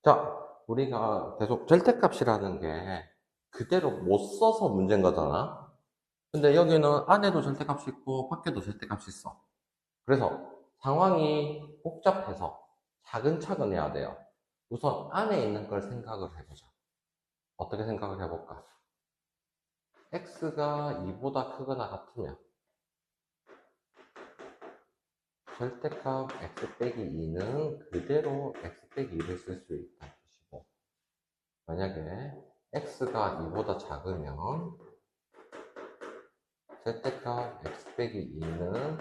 자, 우리가 계속 절대값이라는 게 그대로 못 써서 문제인 거잖아. 근데 여기는 안에도 절대값이 있고 밖에도 절대값이 있어. 그래서 상황이 복잡해서 차근차근 해야 돼요. 우선 안에 있는 걸 생각을 해보자. 어떻게 생각을 해볼까? x가 2보다 크거나 같으면 절대값 x 빼기 2는 그대로 x 빼기 2를 쓸 수 있다는 뜻이고, 만약에 x가 2보다 작으면 절대값 x 빼기 2는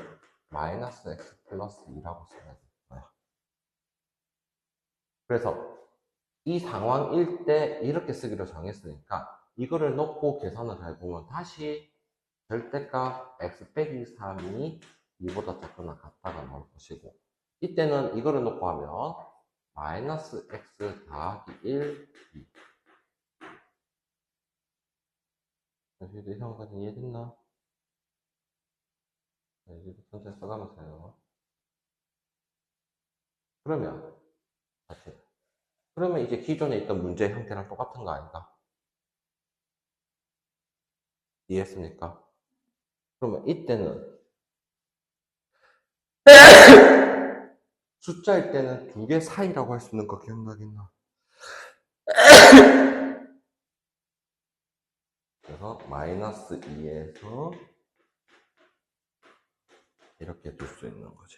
마이너스 x 플러스 2라고 써야 될 거야. 그래서 이 상황일 때 이렇게 쓰기로 정했으니까 이거를 놓고 계산을 해보면 다시 절대값 x 빼기 3이 2보다 작거나 같다가 나올 것이고, 이때는 이거를 놓고 하면 마이너스 x 더하기 1, 2. 이 상황까지 이해됐나? 이제 천천히 써가면서 요. 그러면 다시, 그러면 이제 기존에 있던 문제 형태랑 똑같은 거 아닌가? 이해했습니까? 그러면 이때는 숫자일 때는 두 개 사이라고 할 수 있는 거 기억나겠나? 그래서 마이너스 2에서 이렇게 둘 수 있는 거지.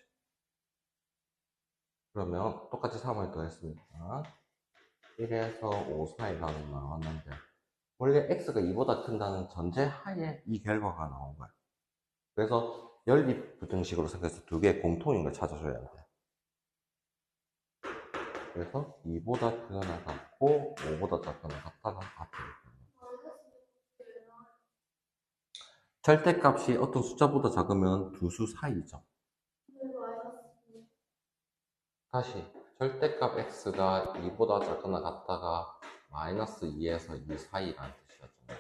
그러면 똑같이 3을 더했으니까 1에서 5 사이라는 나왔는데, 원래 x가 2보다 큰다는 전제 하에 이 결과가 나온 거야. 그래서 연립 부등식으로 생각해서 두 개의 공통인 걸 찾아줘야 돼. 그래서 2보다 크거나 같고 5보다 작거나 같다가 앞에 있거든요. 절대값이 어떤 숫자보다 작으면 두 수 사이죠. 다시 절대값 x가 2보다 작거나 같다가 마이너스 2에서 2 사이라는 뜻이었잖아요.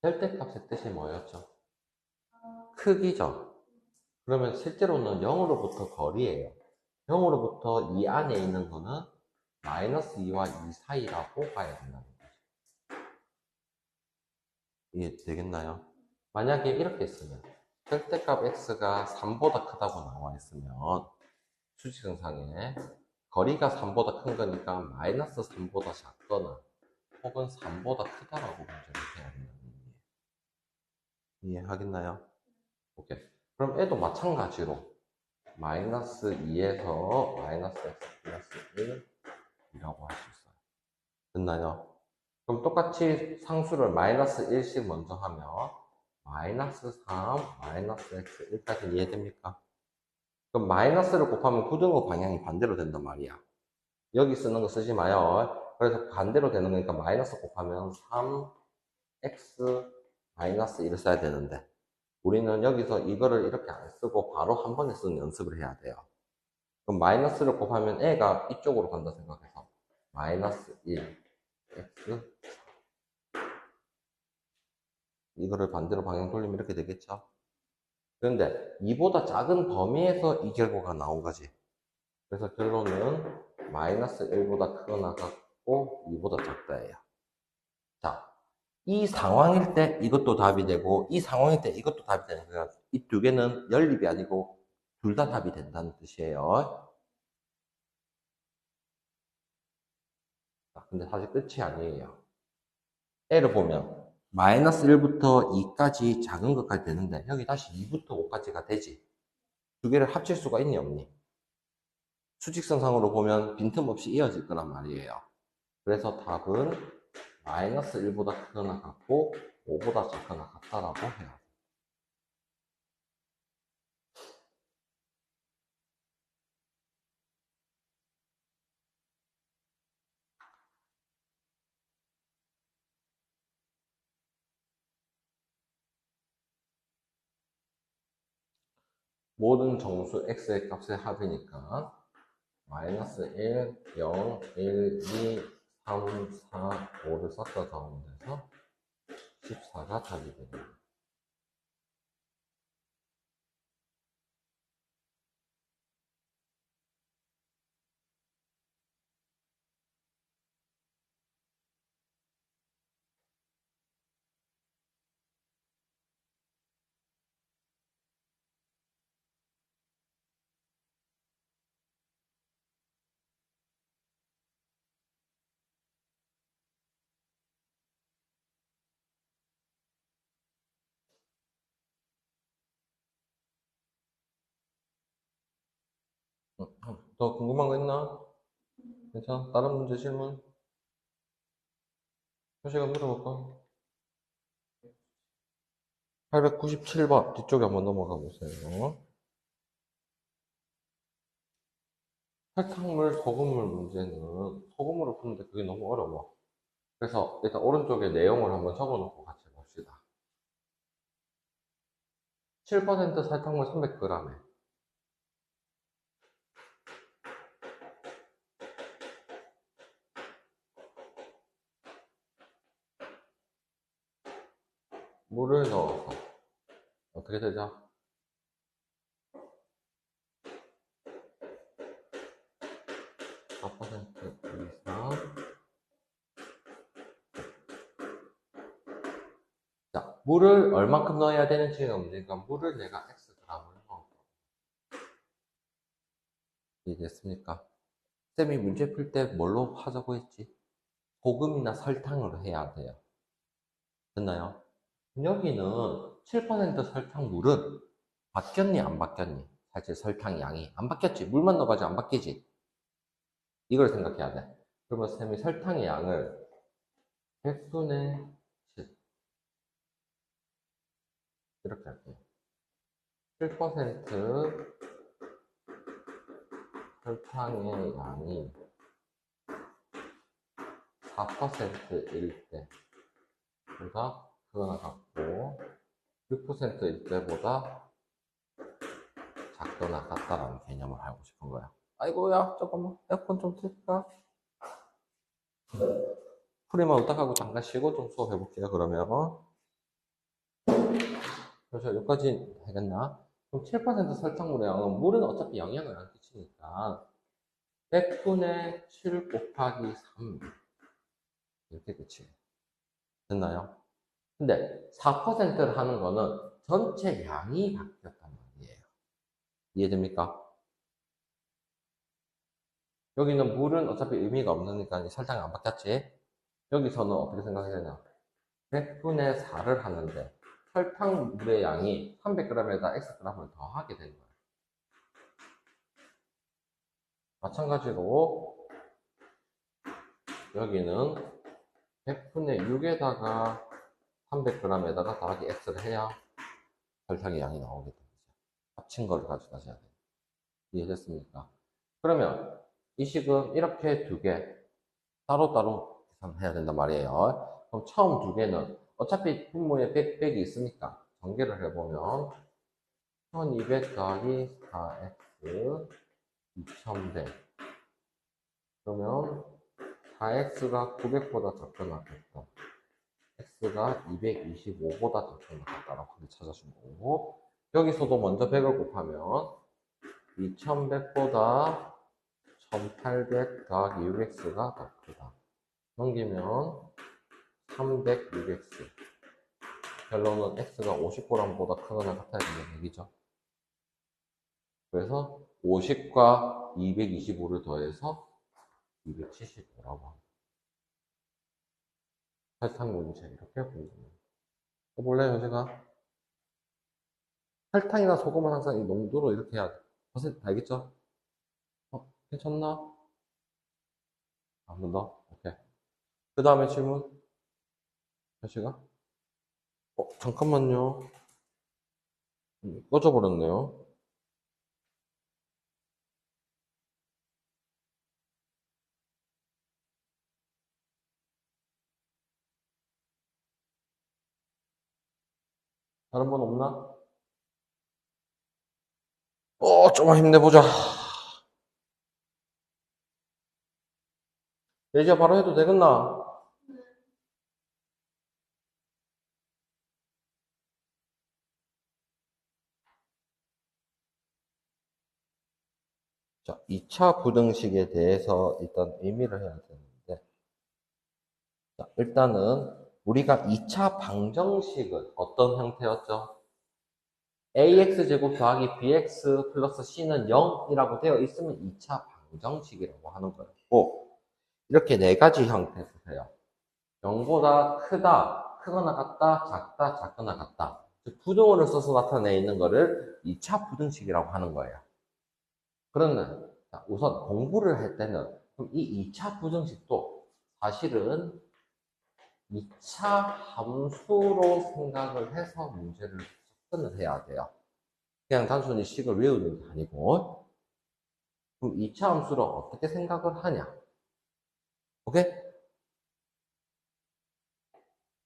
절대값의 뜻이 뭐였죠? 크기죠. 그러면 실제로는 0으로부터 거리예요. 0으로부터 이 안에 있는 거는 마이너스 2와 2 사이라고 봐야 된다는 거죠. 이해되겠나요? 만약에 이렇게 있으면 절대값 x가 3보다 크다고 나와 있으면 수직선상에 거리가 3보다 큰 거니까 마이너스 3보다 작거나 혹은 3보다 크다라고 문제를 해야 된다는 얘기예요. 이해하겠나요? 오케이. 그럼 얘도 마찬가지로 마이너스 2에서 마이너스 x 플러스 1이라고 할 수 있어요. 됐나요? 그럼 똑같이 상수를 마이너스 1씩 먼저 하면 마이너스 3, 마이너스 x 1까지 이해됩니까? 그럼 마이너스를 곱하면 고등어 방향이 반대로 된단 말이야. 여기 쓰는 거 쓰지 마요. 그래서 반대로 되는 거니까 마이너스 곱하면 3x 마이너스 1을 써야 되는데, 우리는 여기서 이거를 이렇게 안 쓰고 바로 한 번에 쓰는 연습을 해야 돼요. 그럼 마이너스를 곱하면 애가 이쪽으로 간다 생각해서 마이너스 1 x, 이거를 반대로 방향 돌리면 이렇게 되겠죠. 그런데 2보다 작은 범위에서 이 결과가 나온 거지. 그래서 결론은 마이너스 1보다 크거나 같고 2보다 작다예요. 자, 이 상황일 때 이것도 답이 되고 이 상황일 때 이것도 답이 되는 거야. 이 두 개는 연립이 아니고 둘 다 답이 된다는 뜻이에요. 자, 근데 사실 끝이 아니에요. A를 보면 마이너스 1부터 2까지 작은 것까지 되는데 여기 다시 2부터 5까지가 되지. 두 개를 합칠 수가 있니 없니? 수직선상으로 보면 빈틈없이 이어질 거란 말이에요. 그래서 답은 마이너스 1보다 크거나 같고 5보다 작거나 같다라고 해요. 모든 정수 x의 값의 합이니까 마이너스 1, 0, 1, 2, 3, 4, 5를 섞어 가운데서 14가 답이 됩니다. 더 궁금한 거 있나? 괜찮아? 다른 문제 질문? 표시가 물어볼까? 897번 뒤쪽에 한번 넘어가 보세요. 설탕물, 소금물 문제는 소금으로 푸는데 그게 너무 어려워. 그래서 일단 오른쪽에 내용을 한번 적어놓고 같이 봅시다. 7% 설탕물 300g에 물을 넣어서 어떻게 되죠? 4% 이상. 자, 물을 얼마큼 넣어야 되는지가 문제니까 물을 내가 Xg을 넣어. 이해됐습니까? 쌤이 문제 풀 때 뭘로 하자고 했지? 소금이나 설탕으로 해야 돼요. 됐나요? 여기는 7% 설탕 물은 바뀌었니 안 바뀌었니? 사실 설탕 양이 안 바뀌었지. 물만 넣어가지고 안 바뀌지. 이걸 생각해야 돼. 그러면 쌤이 설탕의 양을 100분의 7 이렇게 할게요. 7% 설탕의 양이 4%일 때보다 크거나 같고 6%일 때보다 작거나 같다라는 개념을 알고 싶은 거야. 아이고야, 잠깐만 에어컨 좀 틀까? 프리만 부탁하고 잠깐 쉬고 좀 수업해볼게요. 그러면 그래서 여기까지 되겠나? 그럼 7% 설탕물의 양은 물은 어차피 영향을 안 끼치니까 100분의 7 곱하기 3 이렇게 끝이 됐나요? 근데 4%를 하는 거는 전체 양이 바뀌었단 말이에요. 이해됩니까? 여기는 물은 어차피 의미가 없으니까 설탕이 안 바뀌었지? 여기서는 어떻게 생각해야 되냐? 100분의 4를 하는데 설탕물의 양이 300g에다 Xg을 더하게 된 거예요. 마찬가지로 여기는 100분의 6에다가 300g에다가 더하기 X를 해야 설탕의 양이 나오게 됩니다. 합친 걸 가져가셔야 돼요. 이해됐습니까? 그러면 이 식은 이렇게 두 개 따로따로 계산해야 된단 말이에요. 그럼 처음 두 개는 어차피 분모에 100이 있으니까 전개를 해보면 1200 더하기 4x 2100 그러면 4x가 900보다 적거나 같다. x가 225보다 적거나 같다라고 찾아준 거고 여기서도 먼저 100을 곱하면 2100보다 1800 더하기 6x가 더 크다. 넘기면 300 6x 결론은 x가 50g보다 크거나 같아야 되는 얘기죠. 그래서 50과 225를 더해서 275라고 합니다. 설탕 문제 이렇게 보여줍니다. 볼래요, 제가? 설탕이나 소금은 항상 이 농도로 이렇게 해야 돼. 퍼센트 알겠죠? 괜찮나? 한 번 더? 오케이. 그 다음에 질문? 현씨가? 잠깐만요. 꺼져버렸네요. 다른 분 없나? 좀만 힘내보자. 예지야, 바로 해도 되겠나? 자, 2차 부등식에 대해서 일단 의미를 해야 되는데, 자, 일단은 우리가 2차 방정식은 어떤 형태였죠? ax제곱 더하기 bx 플러스 c는 0이라고 되어 있으면 2차 방정식이라고 하는 거였고, 이렇게 네 가지 형태 쓰세요. 0보다 크다, 크거나 같다, 작다, 작거나 같다. 즉, 부등호를 써서 나타내 있는 거를 2차 부등식이라고 하는 거예요. 그러면 자, 우선 공부를 할 때는 그럼 이 2차 부등식도 사실은 2차 함수로 생각을 해서 문제를 접근을 해야 돼요. 그냥 단순히 식을 외우는 게 아니고. 그럼 2차 함수를 어떻게 생각을 하냐? 오케이?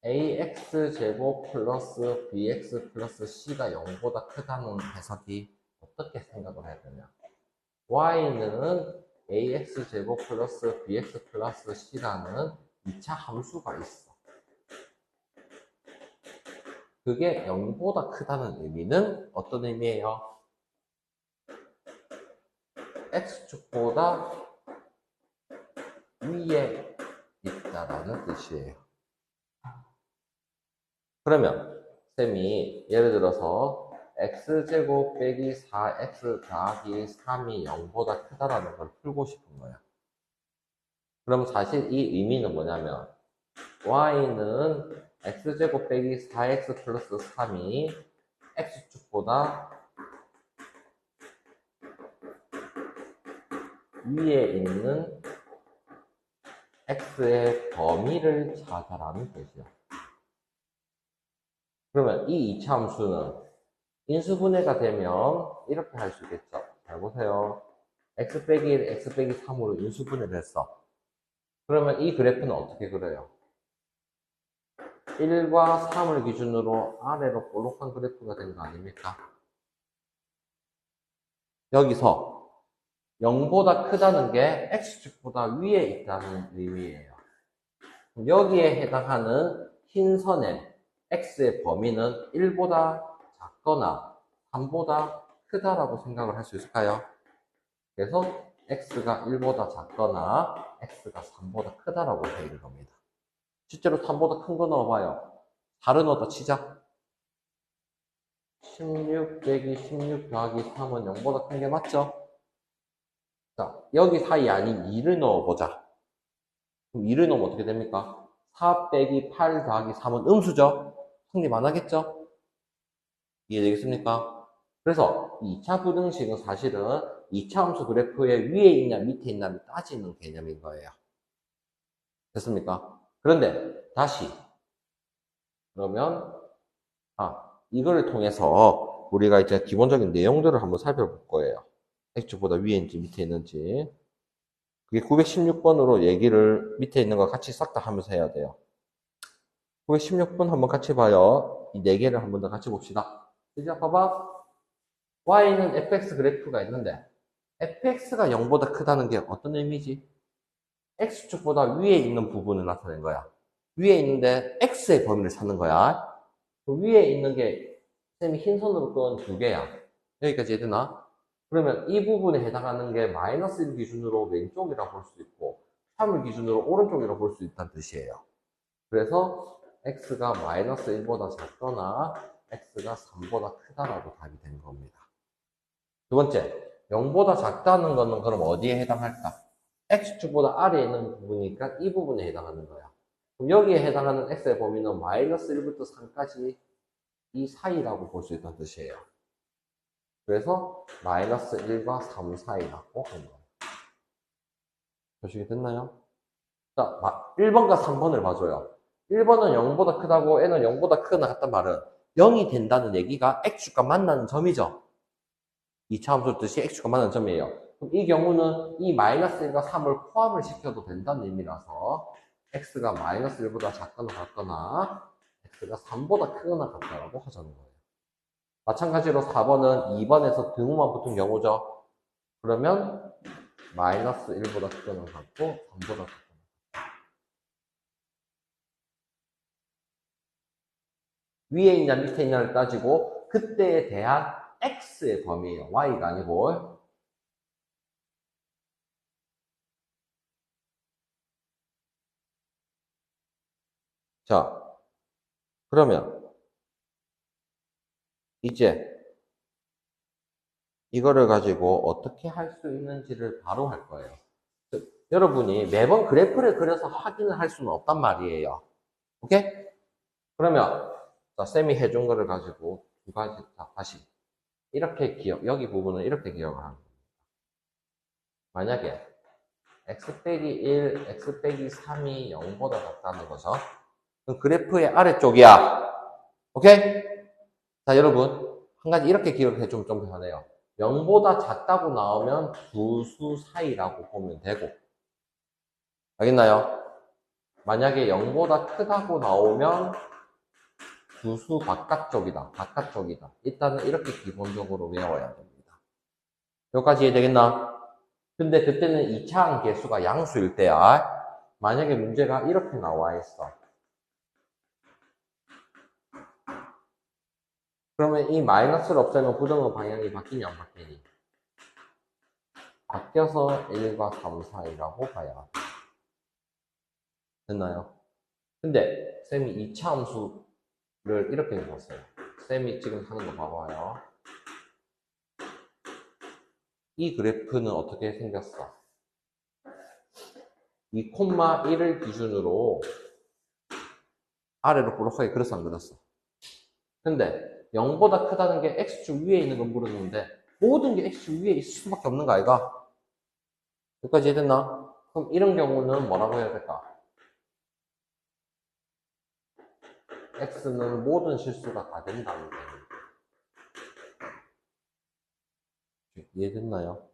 ax제곱 플러스 bx 플러스 c가 0보다 크다는 해석이 어떻게 생각을 해야 되냐? y는 ax제곱 플러스 bx 플러스 c라는 2차 함수가 있어. 그게 0보다 크다는 의미는 어떤 의미예요? x축보다 위에 있다라는 뜻이에요. 그러면 쌤이 예를 들어서 x제곱 빼기 4x 더하기 3이 0보다 크다라는 걸 풀고 싶은 거야. 그럼 사실 이 의미는 뭐냐면 y는 x제곱 빼기 4x 플러스 3이 x축보다 위에 있는 x의 범위를 찾아라는 뜻이야. 그러면 이 2차 함수는 인수분해가 되면 이렇게 할 수 있겠죠. 잘 보세요. x 빼기 1, x 빼기 3으로 인수분해를 했어. 그러면 이 그래프는 어떻게 그려요? 1과 3을 기준으로 아래로 볼록한 그래프가 된 거 아닙니까? 여기서 0보다 크다는 게 x축보다 위에 있다는 의미예요. 여기에 해당하는 흰 선의 x의 범위는 1보다 작거나 3보다 크다라고 생각을 할 수 있을까요? 그래서 x가 1보다 작거나 x가 3보다 크다라고 되는 겁니다. 실제로 3보다 큰 거 넣어봐요. 4를 넣었다 치자. 16 빼기 16 더하기 3은 0보다 큰 게 맞죠? 자, 여기 사이 아닌 2를 넣어보자. 그럼 2를 넣으면 어떻게 됩니까? 4 빼기 8 더하기 3은 음수죠? 성립 안 하겠죠? 이해되겠습니까? 그래서 2차 부등식은 사실은 2차 함수 그래프의 위에 있냐 밑에 있냐를 따지는 개념인 거예요. 됐습니까? 그런데 다시 그러면 이거를 통해서 우리가 이제 기본적인 내용들을 한번 살펴볼 거예요. x축보다 위에 있는지 밑에 있는지. 그게 916번으로 얘기를 밑에 있는 거 같이 싹 다 하면서 해야 돼요. 916번 한번 같이 봐요. 이 네 개를 한번 더 같이 봅시다. 이제 봐봐. y는 fx 그래프가 있는데 fx가 0보다 크다는 게 어떤 의미지? x축보다 위에 있는 부분을 나타낸 거야. 위에 있는데 x의 범위를 찾는 거야. 그 위에 있는 게 쌤이 흰 선으로 끄은 두 개야. 여기까지 해되나? 그러면 이 부분에 해당하는 게 마이너스 1 기준으로 왼쪽이라고 볼 수 있고 3을 기준으로 오른쪽이라고 볼 수 있다는 뜻이에요. 그래서 x가 마이너스 1보다 작거나 x가 3보다 크다라고 답이 된 겁니다. 두 번째, 0보다 작다는 거는 그럼 어디에 해당할까? x축보다 아래에 있는 부분이니까 이 부분에 해당하는 거야. 그럼 여기에 해당하는 x의 범위는 마이너스 1부터 3까지 이 사이라고 볼 수 있다는 뜻이에요. 그래서 마이너스 1과 3 사이라고 한 거예요. 표시가 됐나요? 자, 1번과 3번을 봐줘요. 1번은 0보다 크다고 n은 0보다 크거나 같단 말은 0이 된다는 얘기가 x축과 만나는 점이죠. 2차 함수 뜻이 x축과 만나는 점이에요. 그럼 이 경우는 이 마이너스 1과 3을 포함을 시켜도 된다는 의미라서 x가 마이너스 1보다 작거나 같거나 x가 3보다 크거나 같다라고 하자는 거예요. 마찬가지로 4번은 2번에서 등호만 붙은 경우죠. 그러면 마이너스 1보다 크거나 같고 3보다 같거나 같다. 위에 있냐 밑에 있냐를 따지고 그때에 대한 x의 범위예요. y가 아니고. 자, 그러면 이제 이거를 가지고 어떻게 할 수 있는지를 바로 할 거예요. 여러분이 매번 그래프를 그려서 확인을 할 수는 없단 말이에요. 오케이? 그러면 자, 쌤이 해준 거를 가지고 두 가지 다시 이렇게 여기 부분은 이렇게 기억을 합니다. 만약에 x 빼기 1, x 빼기 3이 0보다 같다는 거죠. 그럼 그래프의 아래쪽이야. 오케이? 자, 여러분. 한 가지 이렇게 기억해 주면 좀 편해요. 0보다 작다고 나오면 두 수 사이라고 보면 되고. 알겠나요? 만약에 0보다 크다고 나오면 두 수 바깥쪽이다. 바깥쪽이다. 일단은 이렇게 기본적으로 외워야 됩니다. 여기까지 이해되겠나? 근데 그때는 2차항 개수가 양수일 때야. 만약에 문제가 이렇게 나와 있어. 그러면 이 마이너스를 없애면 부등호 방향이 바뀌냐 안 바뀌니? 바뀌어서 1과 3 사이라고 봐야 돼. 됐나요? 근데 쌤이 2차 함수를 이렇게 해봤어요. 쌤이 지금 하는 거 봐봐요. 이 그래프는 어떻게 생겼어? 2,1을 기준으로 아래로 볼록하게 그렸어 안 그렸어? 근데 0보다 크다는 게 X축 위에 있는 걸 물었는데 모든 게 X축 위에 있을 수밖에 없는 거 아이가? 여기까지 이해됐나? 그럼 이런 경우는 뭐라고 해야 될까? X는 모든 실수가 다 된다는 거예요. 이해됐나요?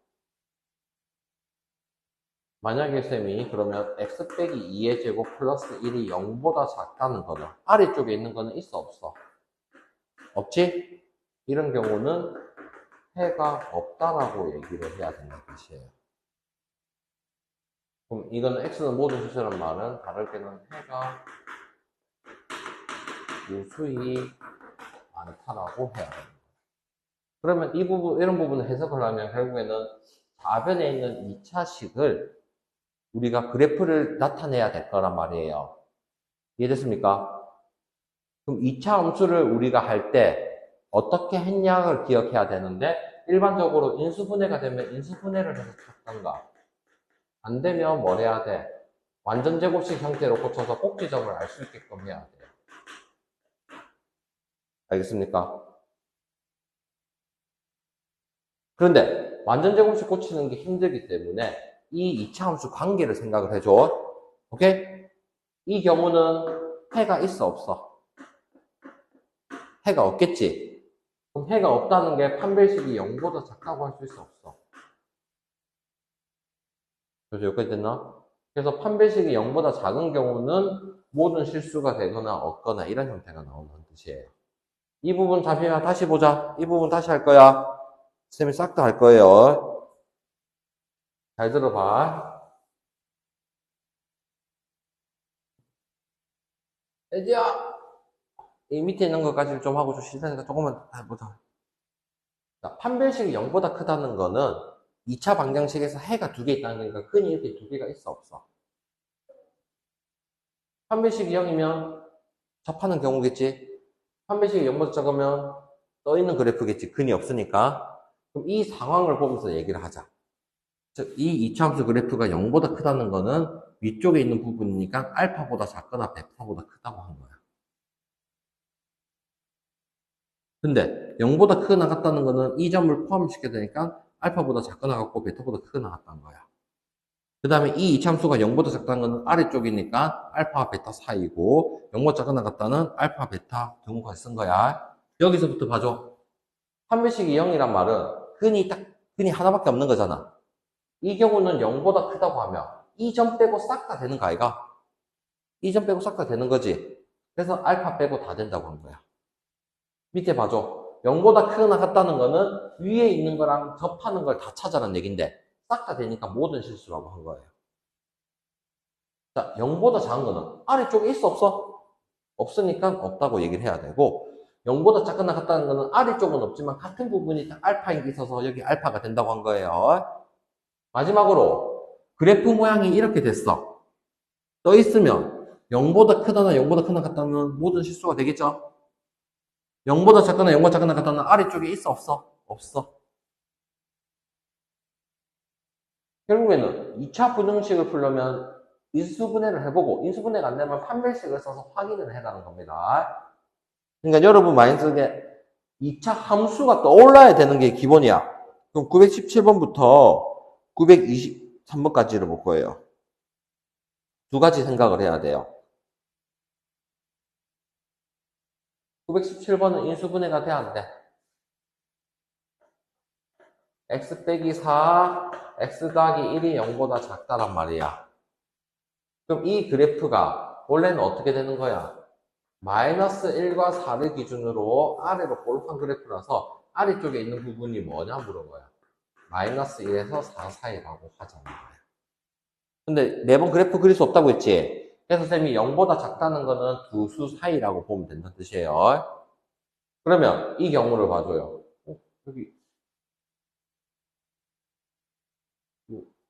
만약에 쌤이 그러면 x 빼기 2의 제곱 플러스 1이 0보다 작다는 거는 아래쪽에 있는 거는 있어 없어? 없지? 이런 경우는 해가 없다라고 얘기를 해야 되는 뜻이에요. 그럼 이거는 x는 모든 실수란 말은 다를 때는 해가 무수히 많다라고 해야 됩니다. 그러면 이 부분, 이런 부분을 해석을 하면 결국에는 좌변에 있는 2차식을 우리가 그래프를 나타내야 될 거란 말이에요. 이해됐습니까? 그럼 2차 함수를 우리가 할 때 어떻게 했냐를 기억해야 되는데 일반적으로 인수분해가 되면 인수분해를 해서 찾던가 안 되면 뭘 해야 돼? 완전 제곱식 형태로 고쳐서 꼭지점을 알 수 있게끔 해야 돼요. 알겠습니까? 그런데 완전 제곱식 고치는 게 힘들기 때문에 이 2차 함수 관계를 생각을 해줘. 오케이? 이 경우는 해가 있어 없어? 해가 없겠지? 그럼 해가 없다는 게 판별식이 0보다 작다고 할 수 있어 없어? 그래서 여기까지 됐나? 그래서 판별식이 0보다 작은 경우는 모든 실수가 되거나 없거나 이런 형태가 나온다는 뜻이에요. 이 부분 잡히면 다시 보자. 이 부분 다시 할 거야. 쌤이 싹 다 할 거예요. 잘 들어봐. 애지야! 이 밑에 있는 것까지 좀 하고 좀 싫으니까 조금만 해보자. 자, 판별식이 0보다 크다는 거는 2차 방정식에서 해가 두 개 있다는 거니까 흔히 이렇게 두 개가 있어 없어? 판별식이 0이면 접하는 경우겠지? 판별식이 0보다 작으면 떠있는 그래프겠지. 근이 없으니까. 그럼 이 상황을 보면서 얘기를 하자. 즉, 이 2차 함수 그래프가 0보다 크다는 거는 위쪽에 있는 부분이니까 알파보다 작거나 베타보다 크다고 한 거야. 근데 0보다 크게 나갔다는 거는 이 점을 포함시켜야 되니까 알파보다 작거나 같고 베타보다 크게 나갔다는 거야. 그 다음에 이 이참수가 0보다 작다는 거는 아래쪽이니까 알파, 베타 사이고 0보다 작거나 같다는 알파, 베타 등호가 쓴 거야. 여기서부터 봐줘. 판별식이 0이란 말은 근이 하나밖에 없는 거잖아. 이 경우는 0보다 크다고 하면 이 점 빼고 싹 다 되는 거 아이가? 이 점 빼고 싹 다 되는 거지. 그래서 알파 빼고 다 된다고 한 거야. 밑에 봐줘. 0보다 크거나 같다는 거는 위에 있는 거랑 접하는 걸 다 찾아라는 얘기인데 싹 다 되니까 모든 실수라고 한 거예요. 자, 0보다 작은 거는 아래쪽에 있어 없어? 없으니까 없다고 얘기를 해야 되고 0보다 작거나 같다는 거는 아래쪽은 없지만 같은 부분이 알파인 게 있어서 여기 알파가 된다고 한 거예요. 마지막으로 그래프 모양이 이렇게 됐어. 떠 있으면 0보다 크다나 0보다 크나 같다는 모든 실수가 되겠죠? 0보다 작거나 0보다 작거나 같다는 아래쪽에 있어 없어? 없어. 결국에는 2차 부등식을 풀려면 인수분해를 해보고 인수분해가 안 되면 판별식을 써서 확인을 해라는 겁니다. 그러니까 여러분 마인드속에 2차 함수가 떠올라야 되는 게 기본이야. 그럼 917번부터 923번까지를 볼 거예요. 두 가지 생각을 해야 돼요. 917번은 인수분해가 돼야 안 돼. x 빼기 4, x 더하기 1이 0보다 작다란 말이야. 그럼 이 그래프가 원래는 어떻게 되는 거야? 마이너스 1과 4를 기준으로 아래로 볼록한 그래프라서 아래쪽에 있는 부분이 뭐냐 물어봐요. 마이너스 1에서 4 사이라고 하자는 거야. 근데 매번 그래프 그릴 수 없다고 했지? 그래서 쌤이 0보다 작다는 거는 두 수 사이라고 보면 된다는 뜻이에요. 그러면 이 경우를 봐줘요. 여기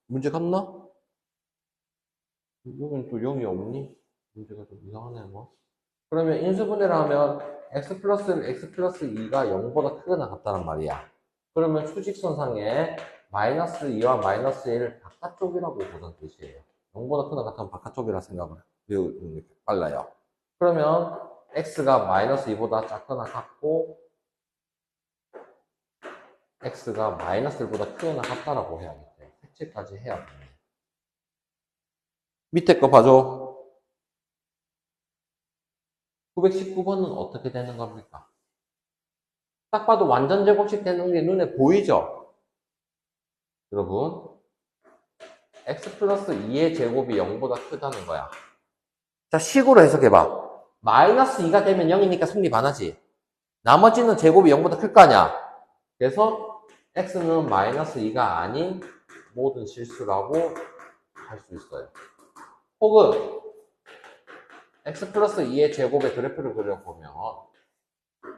문제 같나? 여기는 또 0이 없니? 문제가 좀 이상하네 뭐. 그러면 인수분해를 하면 x 플러스 x 플러스 2가 0보다 크거나 같다는 말이야. 그러면 수직선상에 마이너스 2와 마이너스 1 바깥쪽이라고 보는 뜻이에요. 0보다 크거나 같으면 바깥쪽이라 생각을 배우는 게 빨라요. 그러면 x가 마이너스 2보다 작거나 같고 x가 마이너스 1보다 크거나 같다라고 해야겠대. 색칠까지 해야 돼. 밑에 거 봐줘. 919번은 어떻게 되는 겁니까? 딱 봐도 완전 제곱식 되는 게 눈에 보이죠? 여러분, x 플러스 2의 제곱이 0보다 크다는 거야. 자, 식으로 해석해봐. 마이너스 2가 되면 0이니까 성립 안 하지. 나머지는 제곱이 0보다 클 거 아니야. 그래서 x는 마이너스 2가 아닌 모든 실수라고 할 수 있어요. 혹은 x 플러스 2의 제곱의 그래프를 그려보면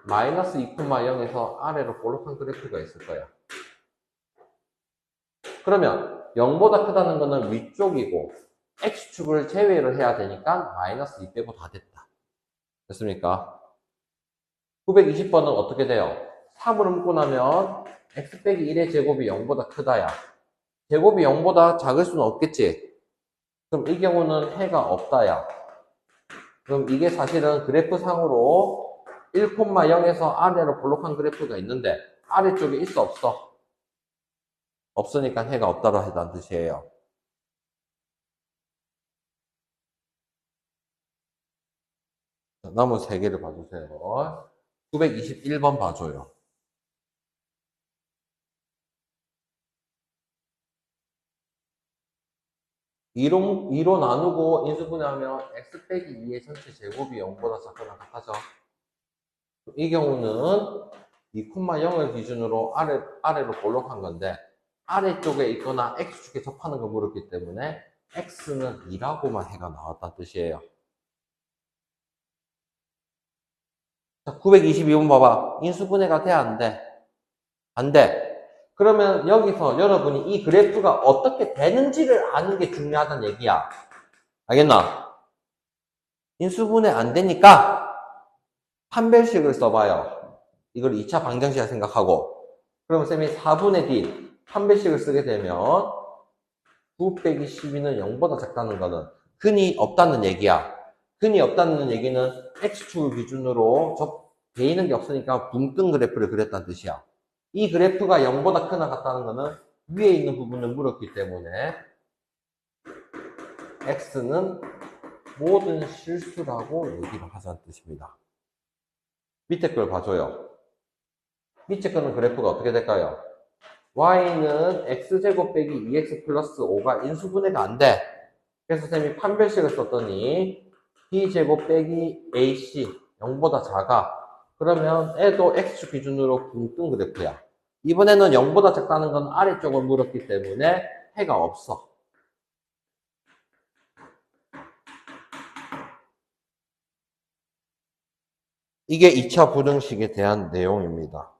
마이너스 2,0에서 아래로 볼록한 그래프가 있을 거야. 그러면 0보다 크다는 거는 위쪽이고 x축을 제외를 해야 되니까 마이너스 2 빼고 다 됐다. 됐습니까? 920번은 어떻게 돼요? 3으로 묶고 나면 x 빼기 1의 제곱이 0보다 크다야. 제곱이 0보다 작을 수는 없겠지? 그럼 이 경우는 해가 없다야. 그럼 이게 사실은 그래프상으로 1,0에서 아래로 볼록한 그래프가 있는데 아래쪽에 있어 없어? 없으니까 해가 없다로 해다는 뜻이에요. 남은 3개를 봐주세요. 921번 봐줘요. (2로) 나누고 인수분해하면 x 빼기 2의 전체 제곱이 0보다 작거나 같아져. 이 경우는 2,0을 기준으로 아래로 볼록한 건데 아래쪽에 있거나 x축에 접하는 걸 물었기 때문에 x는 2라고만 해가 나왔다는 뜻이에요. 자, 922번 봐봐. 인수분해가 돼, 안 돼? 안 돼. 그러면 여기서 여러분이 이 그래프가 어떻게 되는지를 아는 게 중요하다는 얘기야. 알겠나? 인수분해 안 되니까 판별식을 써봐요. 이걸 2차 방정식이라 생각하고. 그러면 쌤이 4분의 D 판별식을 쓰게 되면 9 빼기 12는 0보다 작다는 거는 근이 없다는 얘기야. 근이 없다는 얘기는 x축을 기준으로 베이는 게 없으니까 붕 뜬 그래프를 그렸다는 뜻이야. 이 그래프가 0보다 크나 같다는 거는 위에 있는 부분을 물었기 때문에 x는 모든 실수라고 얘기를 하자는 뜻입니다. 밑에 걸 봐줘요. 밑에 거는 그래프가 어떻게 될까요? y는 x제곱 빼기 2x 플러스 5가 인수분해가 안 돼. 그래서 쌤이 판별식을 썼더니 b제곱 빼기 ac 0보다 작아. 그러면 애도 x축 기준으로 붕 뜬 그래프야. 이번에는 0보다 작다는 건 아래쪽을 물었기 때문에 해가 없어. 이게 2차 부등식에 대한 내용입니다.